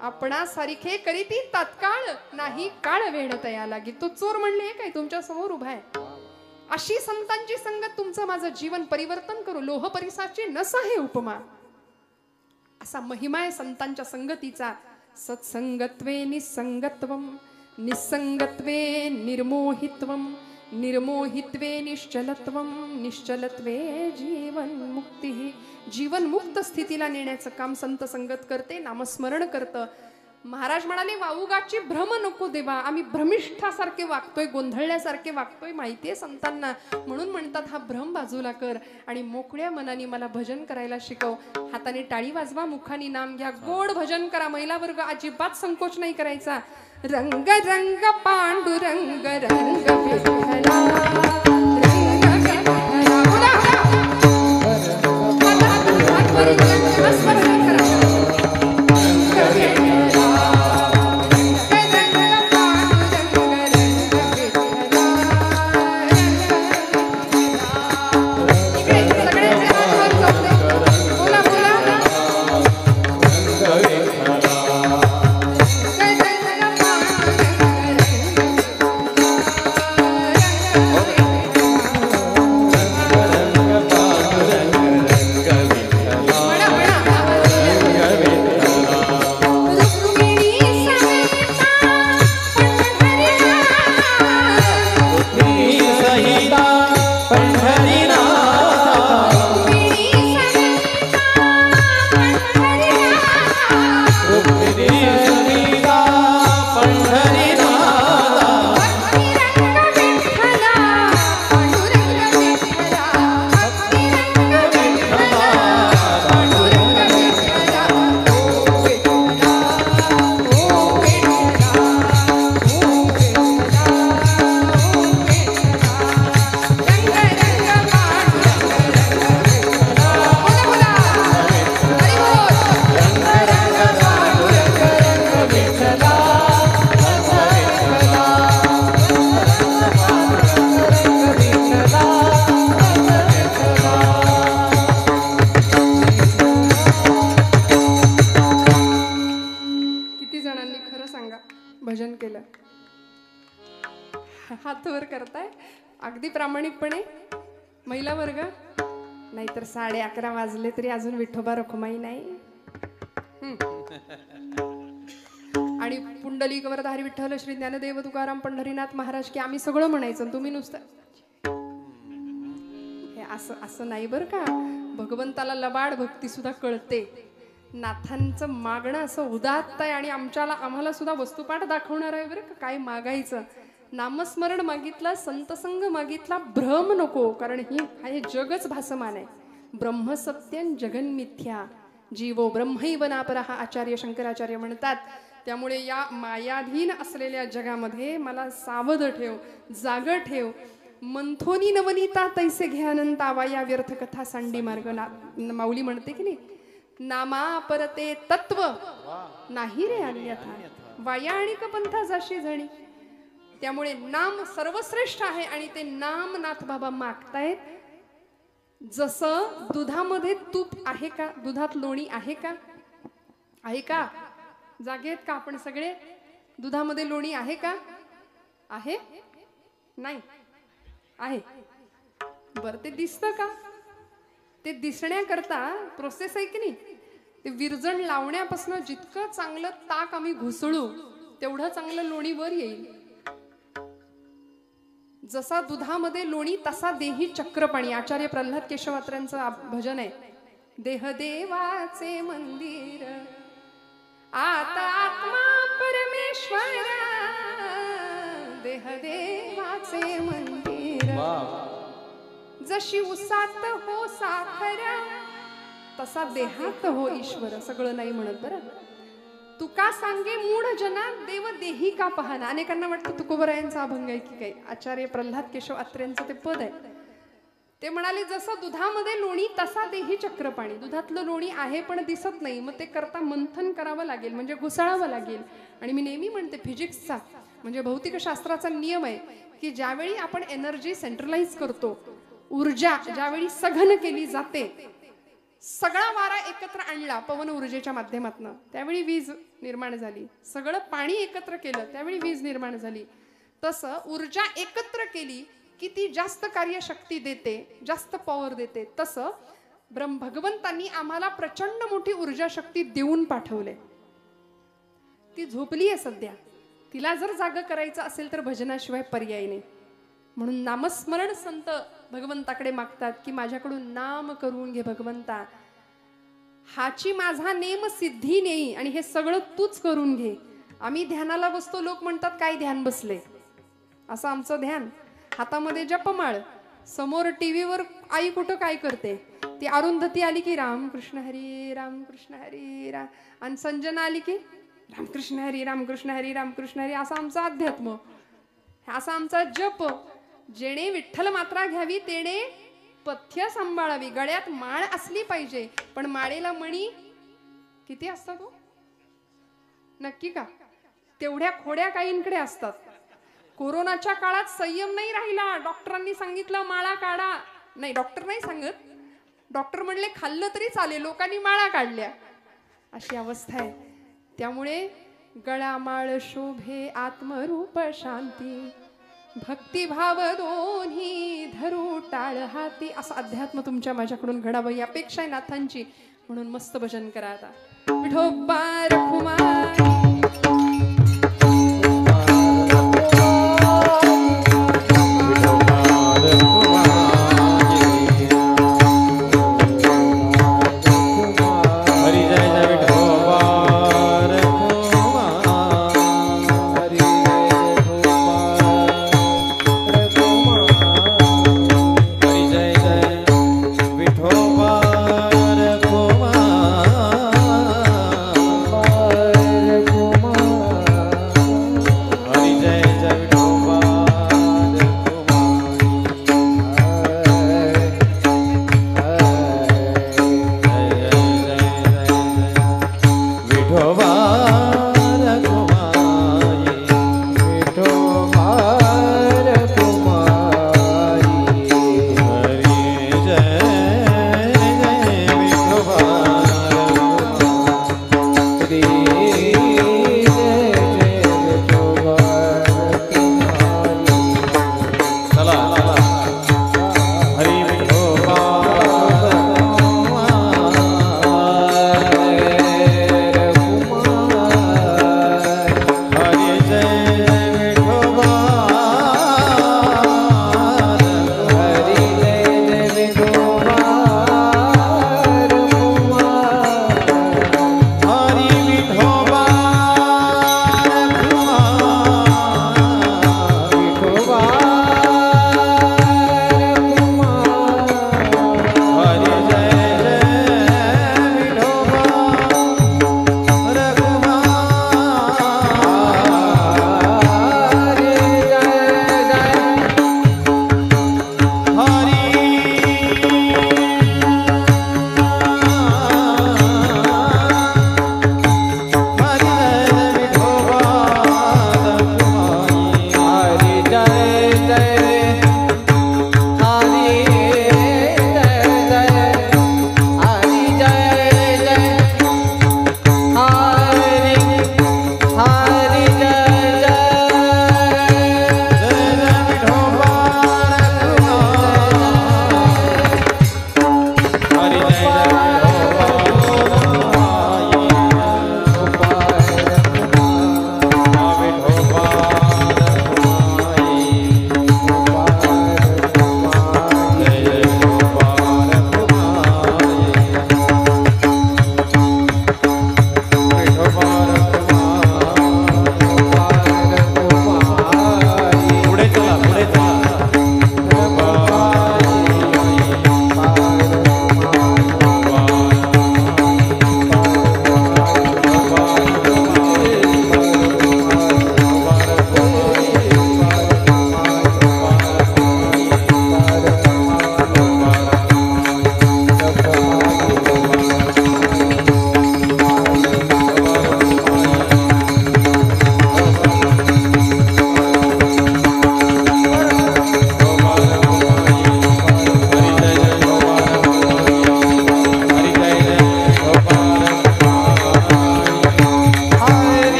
आपणा सारिखे करीती तात्काळ नाही काळ वेळ तया लागी. तो चोर म्हणले काय तुमच्या समोर उभा आहे. अशी संतांची संगत तुमचं माझं जीवन परिवर्तन करू, लोह परिसाची नस आहे उपमा. असा महिमा आहे संतांच्या संगतीचा. सत्संगत्वे निसंगत्वम, निसंगत्वे निर्मोहित्वम, निर्मोहित्वे निश्चलत्वम, निश्चलत्वे जीवन मुक्ती. जीवन मुक्त स्थितीला नेण्याचं काम संत संगत करते, नामस्मरण करतं. महाराज म्हणाले वाऊगाची भ्रम नको देवा, आम्ही भ्रमिष्ठासारखे वागतोय, गोंधळल्यासारखे वागतोय माहितीये संतांना, म्हणून म्हणतात हा भ्रम बाजूला कर आणि मोकळ्या मनाने मला भजन करायला शिकव. हाताने टाळी वाजवा, मुखाने नाम घ्या, गोड भजन करा. महिला वर्ग अजिबात संकोच नाही करायचा. रंग रंग पांडुरंग रंग विठ्ठला, रंग विठ्ठला. भजन केलं, हात वर करताय अगदी प्रामाणिकपणे महिला वर्ग. नाहीतर 11:30 वाजले तरी अजून विठोबा रखुमाई नाही. आणि पुंडलिक वरदारी विठ्ठल श्री ज्ञानदेव तुकाराम पंढरीनाथ महाराज की आम्ही सगळं म्हणायचं, तुम्ही नुसतं हे असं नाही बरं का. भगवंताला लबाड भक्ती सुद्धा कळते. नाथांचं मागणं असं उदात्त आहे आणि आम्हाला सुद्धा वस्तुपाठ दाखवणार आहे बरं का. काय मागायचं, नामस्मरण मागितला, संतसंग मागितला, भ्रम नको. कारण हे जगच भासमान आहे. ब्रह्म सत्यं जगन मिथ्या, जीवो ब्रह्मैव नापरः आचार्य शंकराचार्य म्हणतात. त्यामुळे या मायाधीन असलेल्या जगामध्ये मला सावध ठेव, जाग ठेव. मंथोनी नवनीता तैसे घ्यानंतावा, या व्यर्थ कथा सांडी मार्ग. माऊली म्हणते की नाही, नामा परते तत्व नाही रे अन्यथा, वाया आणि पंथा जाशी झणी. त्यामुळे नाम सर्वश्रेष्ठ आहे आणि ते नाम नाथ बाबा मागतायत. जसं दुधामध्ये तूप आहे का, दुधात लोणी आहे का, आहे का? जागे आहेत का आपण सगळे? दुधामध्ये लोणी आहे का? आहे? नाही आहे. बर, ते दिसतं का? ते दिसण्याकरता प्रोसेस आहे की नाही? ते विरजण लावण्यापासून जितकं चांगलं ताक आम्ही घुसळू तेवढं चांगलं लोणी वर येईल. जसा दुधामध्ये लोणी तसा देही चक्रपाणी. आचार्य प्रल्हाद केशवात्र्यांचं भजन आहे. देह देवाचे मंदिर आता आत्मा परमेश्वर, देह देवाचे मंदिर. जशी उसात हो साखर तसा देहात हो ईश्वर. सगळं नाही म्हणत बरं. तुका सांगे मूढ जना देव देही का पाहना. अनेकांना वाटतं तुकोबरायांचा अभंग आहे की काही. आचार्य प्रल्हाद केशव अत्र्यांचं ते पद आहे. ते म्हणाले जसं दुधामध्ये लोणी तसा देही चक्रपाणी. दुधातलं लोणी आहे पण दिसत नाही, मग ते करता मंथन करावं लागेल, म्हणजे घुसळावं लागेल. आणि मी नेहमी म्हणते फिजिक्सचा म्हणजे भौतिकशास्त्राचा नियम आहे की ज्यावेळी आपण एनर्जी सेंट्रलाइज करतो, ऊर्जा ज्यावेळी सघन केली जाते, सगळा वारा एकत्र आणला पवन ऊर्जेच्या माध्यमातून, त्यावेळी वीज निर्माण झाली. सगळं पाणी एकत्र केलं त्यावेळी वीज निर्माण झाली. तसं ऊर्जा एकत्र केली की ती जास्त कार्यशक्ती देते, जास्त पॉवर देते. तसं भगवंतांनी आम्हाला प्रचंड मोठी ऊर्जा शक्ती देऊन पाठवले. ती झोपली आहे सध्या. तिला जर जाग करायचं असेल तर भजनाशिवाय पर्याय नाही. म्हणून नामस्मरण संत भगवंताकडे मागतात की माझ्याकडून नाम करून घे भगवंता, हाची माझा नेम सिद्धी नेई आणि हे सगळं तूच करून घे. आम्ही ध्यानाला बसतो, लोक म्हणतात काय ध्यान बसले. असं आमचं ध्यान. हातामध्ये जपमाळ, समोर टीव्हीवर आई कुठं काय करते, ती अरुंधती आली की रामकृष्ण हरी रामकृष्ण हरी राम, आणि संजना आली की रामकृष्ण हरी रामकृष्ण हरी रामकृष्ण हरी. असा आमचा अध्यात्म, असा आमचा जप. जेणे विठ्ठल मात्रा घ्यावी तेणे पथ्य सांभाळावी. गळ्यात माळ असली पाहिजे, पण माळेला मणी किती असतात हो? नक्की का? तेवढ्या खोड्या काहींकडे असतात. कोरोनाच्या काळात संयम नाही राहिला. डॉक्टरांनी सांगितलं माळा काढा. नाही, डॉक्टर नाही सांगत. डॉक्टर म्हणले खाल्लं तरी चालेल, लोकांनी माळा काढल्या. अशी अवस्था आहे. त्यामुळे गळा माळ शोभे आत्मरूप शांती, भक्तिभाव दोन्ही धरू टाळ हाती. असं अध्यात्म तुमच्या माझ्याकडून घडावं ही अपेक्षा आहे नाथांची. म्हणून मस्त भजन करा आता. विठोबा रखुमाई Hare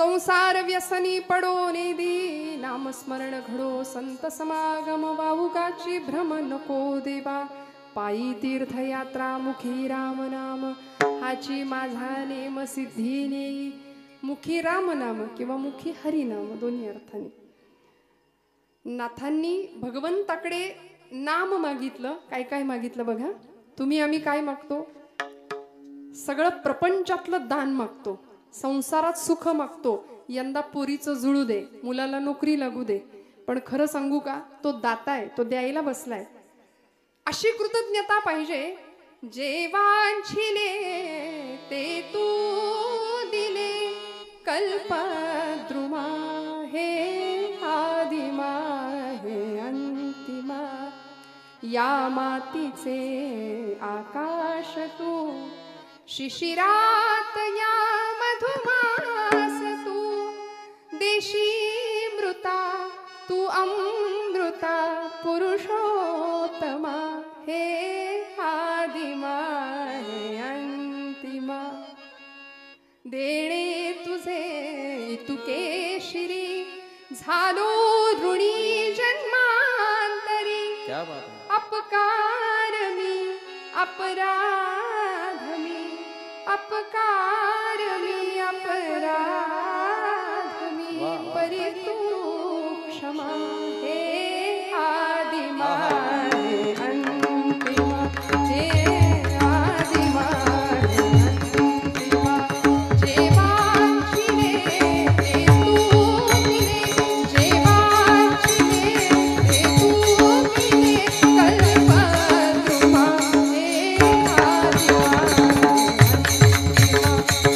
संसार व्यसनी पडो नेदी, नामस्मरण घडो संत समागम, वाहुकाची भ्रम नको देवा, पायी तीर्थयात्रा मुखी राम नाम, हाची माझा नेम सिद्धी नेई, मुखी राम नाम किंवा मुखी हरी नाम दोन्ही अर्थाने. नाथांनी भगवंताकडे नाम मागितलं. काय काय मागितलं बघा. तुम्ही आम्ही काय मागतो? सगळं प्रपंचातलं दान मागतो, संसारात सुख मागतो, यंदा पोरीचं जुळू दे, मुलाला नोकरी लागू दे. पण खरं सांगू का, तो दाता आहे, तो द्यायला बसलाय. अशी कृतज्ञता पाहिजे. जे वांछिले ते तू दिले, कल्पद्रुमा हे आदिमा हे अंतिमा, या मातीचे आकाश तू, शिशिरात या मधुमास तू, देशी मृता तू अमृता, पुरुषोत्तमा हे आदिमा हे अंतिमा. देणे तुझे तुके शिरी, झालो ऋणी जन्मांतरी, अपकार मी अपराध मी, अपकार मी अपराध मी, परी तू क्षमा हे आदिमा हे अंतिमा, हे आदिमा हे अंतिमा. जे वांछिले ते तू दिले, जे वांछिले ते तू दिले, कल्पद्रुमा हे आदिमा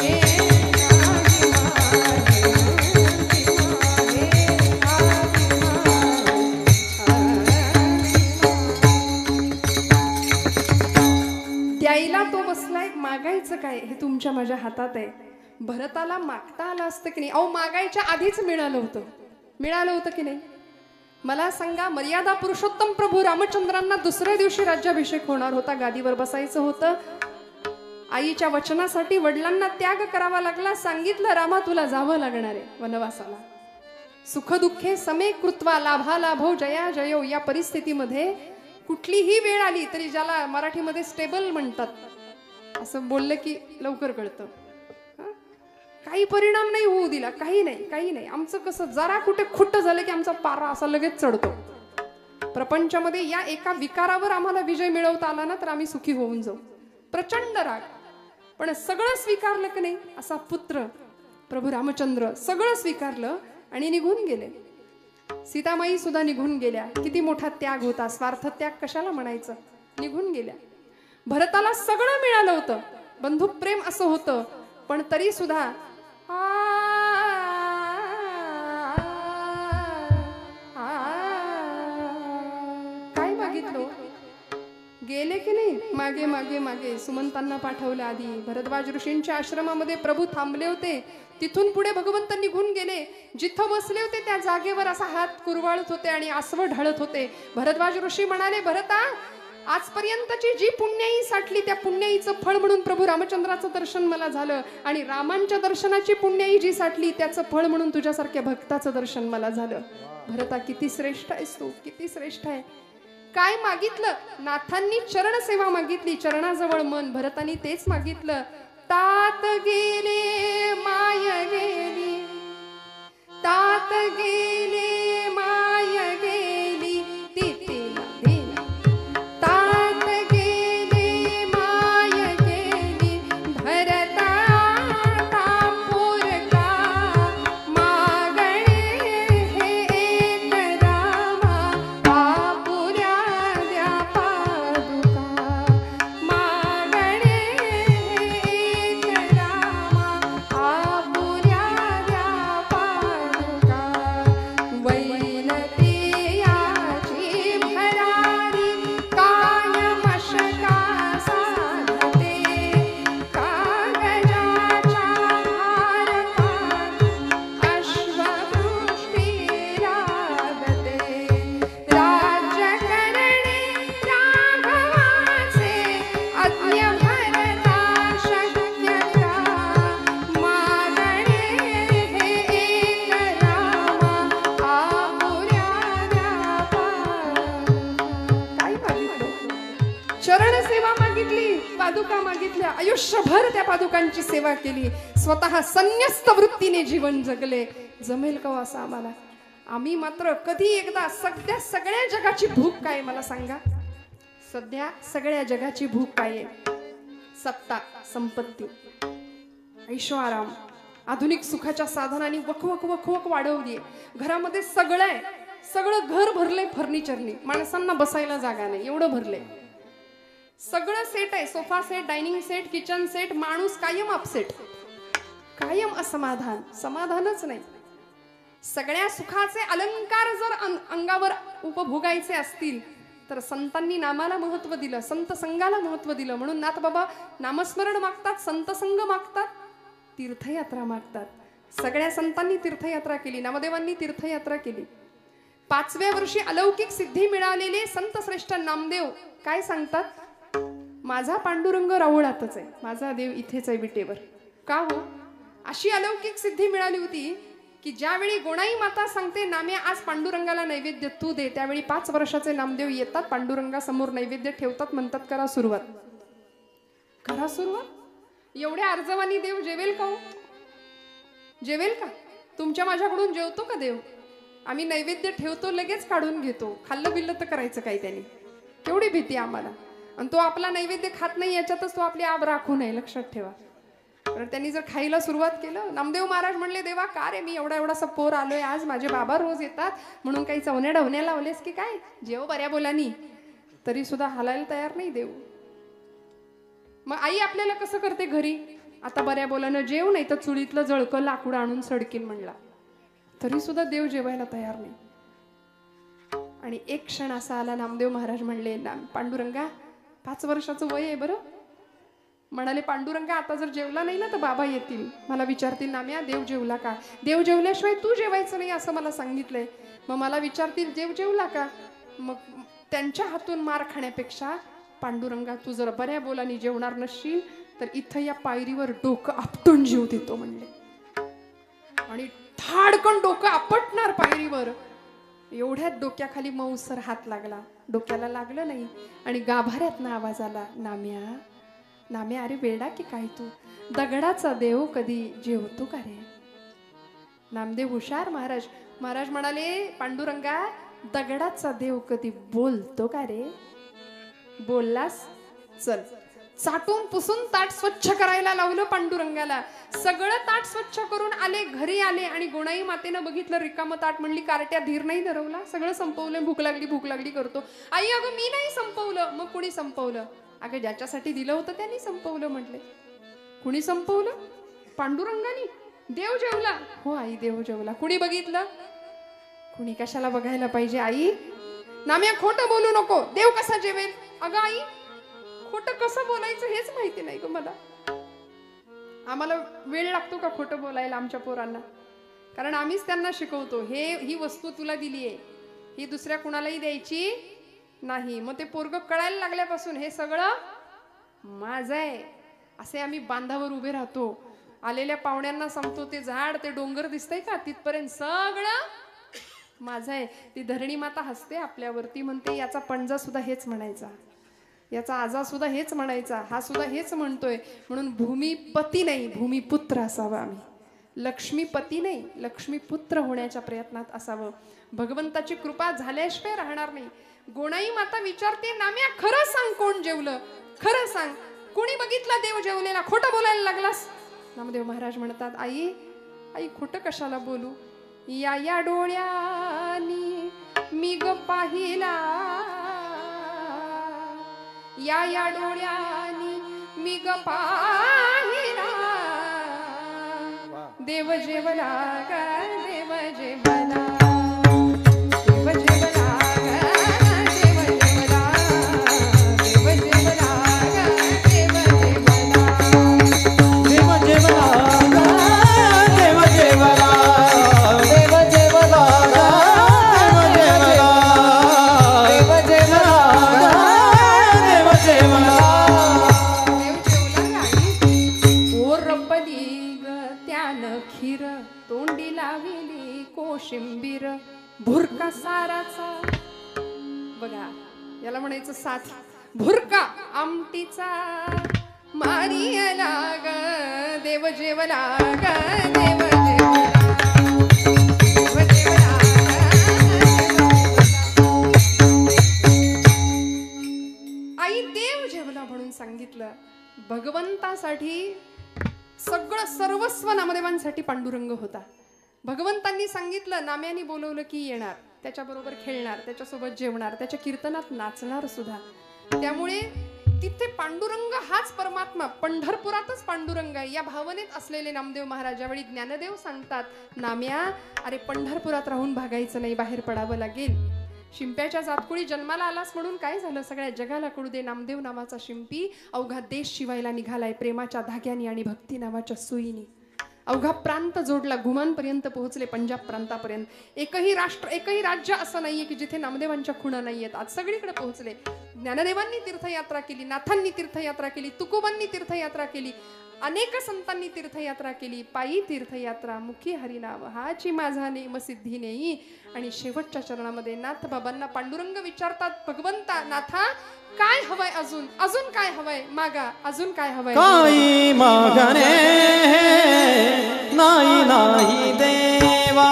हे द्यायला तो बसलाय. मागायचं काय हे तुमच्या माझ्या हातात आहे. भरताला मागता आलं असतं की नाही? अहो मागायच्या आधीच मिळालं होतं. मिळालं होतं की नाही? मला सांगा, मर्यादा पुरुषोत्तम प्रभू रामचंद्रांना दुसऱ्या दिवशी राज्याभिषेक होणार होता, गादीवर बसायचं होतं. आईच्या वचनासाठी वडिलांना त्याग करावा लागला. सांगितलं, रामा तुला जावं लागणार आहे वनवासाला. सुख दुःखे समे कृत्वा लाभा लाभो जया जयो. या परिस्थितीमध्ये कुठलीही वेळ आली तरी, ज्याला मराठीमध्ये स्टेबल म्हणतात, असं बोललं की लवकर कळतं. काही परिणाम नाही होऊ दिला, काही नाही काही नाही. आमचं कसं, जरा कुठे खुट्ट झालं की आमचा पारा असा लगेच चढतो. प्रपंचामध्ये या एका विकारावर आम्हाला विजय मिळवता आला ना तर आम्ही सुखी होऊन जाऊ. प्रचंड राग, पण सगळं स्वीकारलं की नाही. असा पुत्र प्रभू रामचंद्र सगळं स्वीकारलं आणि निघून गेले. सीतामाई सुद्धा निघून गेल्या. किती मोठा त्याग होता, स्वार्थ त्याग कशाला म्हणायचं. निघून गेल्या. भरताला सगळं मिळालं होतं, बंधू प्रेम असं होतं, पण तरी सुद्धा काय मागितलं. गेले की नाही. मागे मागे मागे सुमंतांना पाठवलं. आधी भरद्वाज ऋषींच्या आश्रमामध्ये प्रभू थांबले होते. तिथून पुढे भगवंत निघून गेले. जिथं बसले होते त्या जागेवर असा हात कुरवाळत होते आणि आसव ढळत होते. भरद्वाज ऋषी म्हणाले, भरता, आजपर्यंतची जी पुण्याई साठली त्या पुण्याईचं फळ म्हणून प्रभू रामचंद्राचं दर्शन मला झालं, आणि रामांच्या दर्शनाची पुण्याई जी साठली त्याचं फळ म्हणून तुझ्यासारख्या भक्ताचं दर्शन मला झालं. भरता, किती श्रेष्ठ आहेस तू, किती श्रेष्ठ आहे. काय मागितलं? नाथांनी चरण सेवा मागितली, चरणाजवळ मन. भरतानी तेच मागितलं. तात गेले माय गेली, तात गेले माय गेली, तेला देला. तात गेले माय गेली, भरता तापोरका, मागणे हे एक रामा, आपुल्या द्या पादुका, मागणे आपुल्या द्या पादुका. चरण सेवा मागितली, पादुका मागितल्या, आयुष्यभर त्या पादुकांची सेवा केली, स्वतः संन्यस्त वृत्तीने जीवन जगले. जमेल का असं आम्हाला? आम्ही मात्र कधी एकदा सगळ्या जगाची भूक काय मला सांगा? सध्या सगळ्या जगाची भूक काय आहे? सत्ता, संपत्ती, ऐशोआराम, आधुनिक सुखाच्या साधनांनी वखवक वखवक वाढवली. घरामध्ये सगळं आहे, सगळं घर भरलंय फर्निचरनी, माणसांना बसायला जागा नाही एवढं भरलंय. सगळं सेट आहे, sofa set, dining set, kitchen set, माणूस कायम अपसेट, कायम असमाधान, समाधानच नाही. सगळ्या सुखाचे अलंकार जर अंगावर उपभोगायचे असतील तर संतांनी नामाला महत्व दिलं, संत संगाला महत्व दिलं. म्हणून नाथ बाबा नामस्मरण मागतात, संत संग मागतात, तीर्थयात्रा मागतात. सगळ्या संतांनी तीर्थयात्रा केली, नामदेवांनी तीर्थयात्रा केली. 5व्या वर्षी अलौकिक सिद्धी मिळालेले संत श्रेष्ठ नामदेव काय सांगतात? माझा पांडुरंग राऊळातच आहे, माझा देव इथेच आहे विटेवर. का हो? अशी अलौकिक सिद्धी मिळाली होती की ज्यावेळी गोणाई माता सांगते नाम्या आज पांडुरंगाला नैवेद्य तू दे, त्यावेळी 5 वर्षाचे नामदेव येतात, पांडुरंगासमोर नैवेद्य ठेवतात, म्हणतात करा सुरुवात, करा सुरुवात. एवढ्या अर्जवानी देव जेवेल का? जेवेल का? तुमच्या माझ्याकडून जेवतो का देव? आम्ही नैवेद्य ठेवतो, लगेच काढून घेतो, खाल्लं बिल्लं तर करायचं काय त्याने? केवढी भीती आम्हाला. आणि तो आपला नैवेद्य खात नाही याच्यातच तो आपली आब राखू नये, लक्षात ठेवा. तर त्यांनी जर खायला सुरुवात केलं, नामदेव महाराज म्हणले देवा का रे, मी एवढासा पोर आलोय आज, माझे बाबा रोज येतात म्हणून काही चवण्या डवण्या लावलेस की काय? जेव बऱ्या बोलानी. तरी सुद्धा हालायला तयार नाही देव. मग आई आपल्याला कसं करते घरी? आता बऱ्या बोलानं जेव, नाही तर चुलीतलं जळकं लाकूड आणून सडकीन म्हणला, तरी सुद्धा देव जेवायला तयार नाही. आणि एक क्षण असा आला, नामदेव महाराज म्हणले पांडुरंगा 5 वर्षाचं वय आहे बरं. म्हणाले पांडुरंगा आता जर जेवला नाही ना तर बाबा येतील, मला विचारतील नाम्या देव जेवला का? देव जेवल्याशिवाय तू जेवायचं नाही असं मला सांगितलंय. मग मला विचारतील देव जेवला का? मग त्यांच्या हातून मार खाण्यापेक्षा पांडुरंगा तू जर बऱ्या बोलानी जेवणार नसशील तर इथं या पायरीवर डोकं आपटून जीव देतो म्हणले. आणि धाडकन डोकं आपटणार पायरीवर. एवढ्यात डोक्याखाली मऊसर हात लागला, डोक्याला लागलं नाही आणि गाभाऱ्यातनं आवाज आला, नाम्या नाम्या, अरे वेडा की काय तू? दगडाचा देव कधी जेवतो का रे? नामदेव हुशार महाराज. महाराज म्हणाले पांडुरंगा दगडाचा देव कधी बोलतो का रे? बोललास चल. चाटून पुसून ताट स्वच्छ करायला लावलं पांडुरंगाला. सगळं ताट स्वच्छ करून आले, घरी आले आणि गोणाई मातेनं बघितलं रिकामं ताट, म्हणली कारट्या धीर नाही धरवला, सगळं संपवलं, भूक लागली करतो. आई अगं मी नाही संपवलं. मग कुणी संपवलं? अगं ज्याच्यासाठी दिलं होतं त्यांनी संपवलं म्हटले. कुणी संपवलं? पांडुरंगानी. देव जेवला? हो आई देव जेवला. कुणी बघितलं? कुणी कशाला बघायला पाहिजे आई? नाम्या खोटं बोलू नको, देव कसा जेवेल? अगं आई खोटं कसं बोलायचं हेच माहिती नाही ग मला. आम्हाला वेळ लागतो का खोटं बोलायला आमच्या पोरांना? कारण आम्हीच त्यांना शिकवतो, ही वस्तू तुला दिली आहे, ही दुसऱ्या कुणालाही द्यायची नाही. मग ते पोरग कळायला लागल्यापासून हे सगळं माझं आहे असे आम्ही बांधावर उभे राहतो. आलेल्या पाहुण्यांना सांगतो ते झाड ते डोंगर दिसतंय का, तिथपर्यंत सगळं माझं आहे. ती धरणी माता हसते आपल्यावरती, म्हणते याचा पणजा सुद्धा हेच म्हणायचा, याचा आजा सुद्धा हेच म्हणायचा, हा सुद्धा हेच म्हणतोय. म्हणून भूमिपती नाही भूमिपुत्र असावं आम्ही. लक्ष्मीपती नाही लक्ष्मीपुत्र होण्याच्या प्रयत्नात असावं. भगवंताची कृपा झाल्याशिवाय राहणार नाही. गोणाई माता विचारते नाम्या खरं सांग कोण जेवलं? खरं सांग, कोणी बघितला देव जेवलेला? खोटं बोलायला लागलास? नामदेव महाराज म्हणतात आई आई खोटं कशाला बोलू? या डोळ्यानी मी ग पाहिला, या डोळ्यानी मी ग पाहिला, देव जेवला ग देव जेवला, देव जेवला भुरका साराचा. बघा याला म्हणायचं साथ. भुरका आमटीचा मारियला ग देव जेवला ग देव जेवला देव जेवला आई देव जेवला म्हणून सांगितलं. भगवंतासाठी सगळं सर्वस्व नामदेवांसाठी पांडुरंग होता. भगवंतांनी सांगितलं नाम्याने बोलवलं की येणार, त्याच्याबरोबर खेळणार, त्याच्यासोबत जेवणार, त्याच्या कीर्तनात नाचणार सुद्धा. त्यामुळे तिथे पांडुरंग हाच परमात्मा, पंढरपुरातच पांडुरंग आहे या भावनेत असलेले नामदेव महाराज ज्यावेळी ज्ञानदेव सांगतात, नाम्या अरे पंढरपुरात राहून भागायचं नाही, बाहेर पडावं लागेल. शिंप्याच्या जातकुळी जन्माला आलास म्हणून काय झालं, सगळ्या जगाला कळू दे नामदेव नावाचा शिंपी अवघा देश शिवायला निघालाय प्रेमाच्या धाग्यानी आणि भक्ती नावाच्या सुईनी. अवघा प्रांत जोडला, घुमांपर्यंत पोहोचले, पंजाब प्रांतापर्यंत. एकही राष्ट्र एकही राज्य असं नाहीये की जिथे नामदेवांच्या खुणा नाहीयेत. आज सगळीकडे पोहोचले. ज्ञानदेवांनी तीर्थयात्रा केली, नाथांनी तीर्थयात्रा केली, तुकोबांनी तीर्थयात्रा केली, अनेक संतांनी तीर्थयात्रा केली. पायी तीर्थयात्रा मुखी हरिनाव हाची माझा नेम सिद्धी नेई. आणि शेवटच्या चरणामध्ये नाथ बाबांना पांडुरंग विचारतात, भगवंता नाथा काय हवंय, अजून अजून काय हवंय मागा, अजून काय हवंय. काही मागणे नाही नाही देवा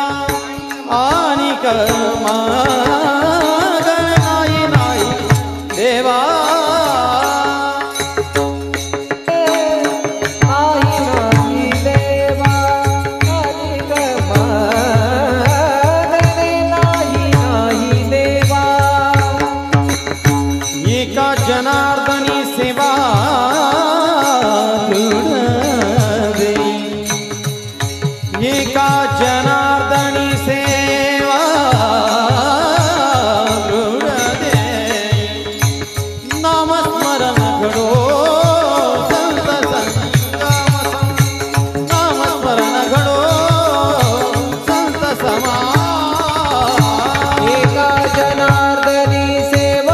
आणि मागण नाही नाही देवा. जनार्दनी सेवा दे, एका जनार्दनी सेवा दे. नामस्मरण घडो संत संगम, नामस्मरण घडो संत समा. एका जनार्दनी सेवा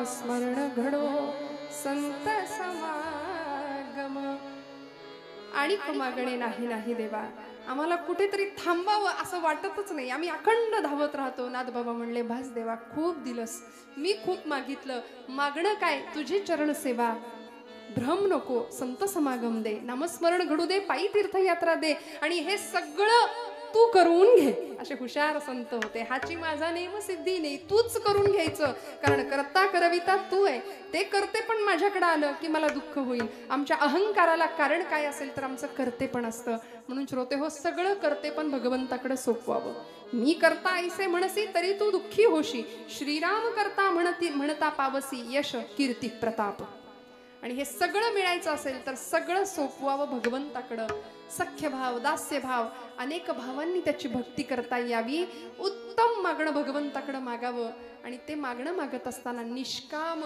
स्मरण घडो संत समागम. आणि मागणे नाही नाही देवा. आम्हाला कुठेतरी थांबावं असं वाटतच नाही. आम्ही अखंड धावत राहतो. नाथ बाबा म्हणले भास देवा खूप दिलस, मी खूप मागितलं, मागणं काय तुझी चरण सेवा. भ्रम नको, संत समागम दे, नामस्मरण घडू दे, पायी तीर्थयात्रा दे, आणि हे सगळं तू करून घे. असे हुशार संत होते. हाची माझा नेम सिद्धी नाही, तूच करून घ्यायचं. कारण करता करविता तू आहे. ते करते पण माझ्याकडे आलं की मला दुःख होईल. आमच्या अहंकाराला कारण काय असेल तर आमचं करते पण असतं. म्हणून श्रोते हो, सगळं करते पण भगवंताकडे सोपवावं. मी करता ऐसे म्हणसी तरी तू दुःखी होशी, श्रीराम करता म्हणता पावसी यश कीर्ती प्रताप. आणि हे सगळं मिळायचं असेल तर सगळं सोपवावं भगवंताकडं. सख्य भाव, दास्य भाव, अनेक भावांनी त्याची भक्ती करता यावी. उत्तम मागणं भगवंताकडं मागावं. आणि ते मागणं मागत असताना निष्काम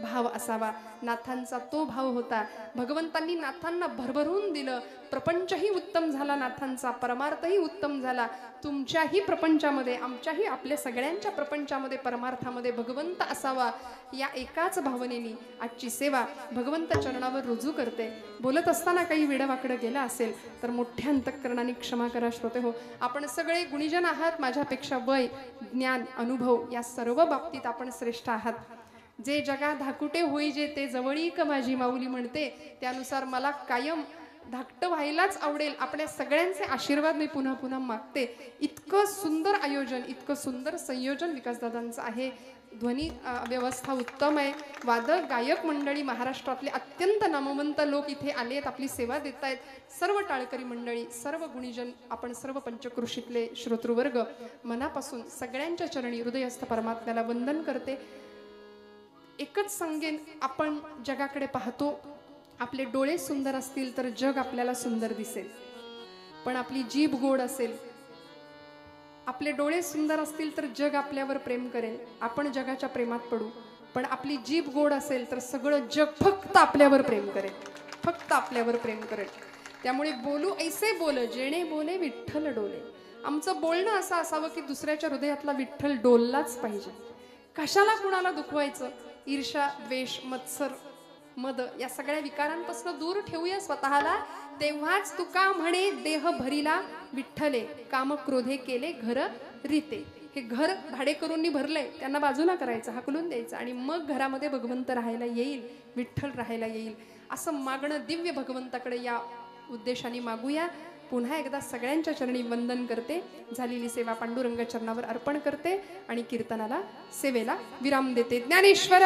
भाव असावा. नाथांचा तो भाव होता. भगवंतांनी नाथांना भरभरून दिलं. प्रपंचही उत्तम झाला नाथांचा, परमार्थही उत्तम झाला. तुमच्याही प्रपंचामध्ये, आमच्याही, आपल्या सगळ्यांच्या प्रपंचामध्ये, परमार्थामध्ये भगवंत असावा, या एकाच भावनेनी आजची सेवा भगवंत चरणावर रुजू करते. बोलत असताना काही वेडवाकडं गेला असेल तर मोठ्या अंतःकरणाने क्षमा करा श्रोते हो. आपण सगळे गुणीजन आहात. माझ्यापेक्षा वय, ज्ञान, अनुभव या सर्व बाबतीत आपण श्रेष्ठ आहात. जे जगा धाकुटे होई जे ते जवळीक माझी माऊली म्हणते, त्यानुसार मला कायम धाकट व्हायलाच आवडेल. आपल्या सगळ्यांचे आशीर्वाद मी पुन्हा पुन्हा मागते. इतकं सुंदर आयोजन, इतकं सुंदर संयोजन विकासदादांचं आहे. ध्वनी व्यवस्था उत्तम आहे. वादक गायक मंडळी महाराष्ट्रातले अत्यंत नामवंत लोक इथे आलेत, आपली सेवा देत आहेत. सर्व टाळकरी मंडळी, सर्व गुणीजन, आपण सर्व पंचक्रोशीतले श्रोतृवर्ग मनापासून सगळ्यांच्या चरणी हृदयस्थ परमात्म्याला वंदन करते. एकच सांगेन, आपण जगाकडे पाहतो, आपले डोळे सुंदर असतील तर जग आपल्याला सुंदर दिसेल. पण आपली जीभ गोड असेल, आपले डोळे सुंदर असतील तर जग आपल्यावर प्रेम करेल, आपण जगाच्या प्रेमात पडू. पण आपली जीभ गोड असेल तर सगळं जग फक्त आपल्यावर प्रेम करेल, फक्त आपल्यावर प्रेम करेल. त्यामुळे बोलू ऐसे बोल जेणे बोले विठ्ठल डोले. आमचं बोलणं असं असावं की दुसऱ्याच्या हृदयातला विठ्ठल डोललाच पाहिजे. कशाला कुणाला दुखवायचं? ईर्ष्या, द्वेष, मत्सर, मद या सगळ्या विकारांपासून दूर ठेवूया स्वतःला. तेव्हाच तुका म्हणे देह भरिला विठ्ठले, काम क्रोधे केले घर रीते. हे घर भाडेकरूंनी भरलंय, त्यांना बाजूला करायचं, हाकलून द्यायचं आणि मग घरामध्ये भगवंत राहायला येईल, विठ्ठल राहायला येईल. असं मागणं दिव्य भगवंताकडे या उद्देशाने मागूया. पुन्हा एकदा सगळ्यांच्या चरणी वंदन करते. झालेली सेवा पांडुरंग चरणावर अर्पण करते आणि कीर्तनाला, सेवेला विराम देते. ज्ञानेश्वर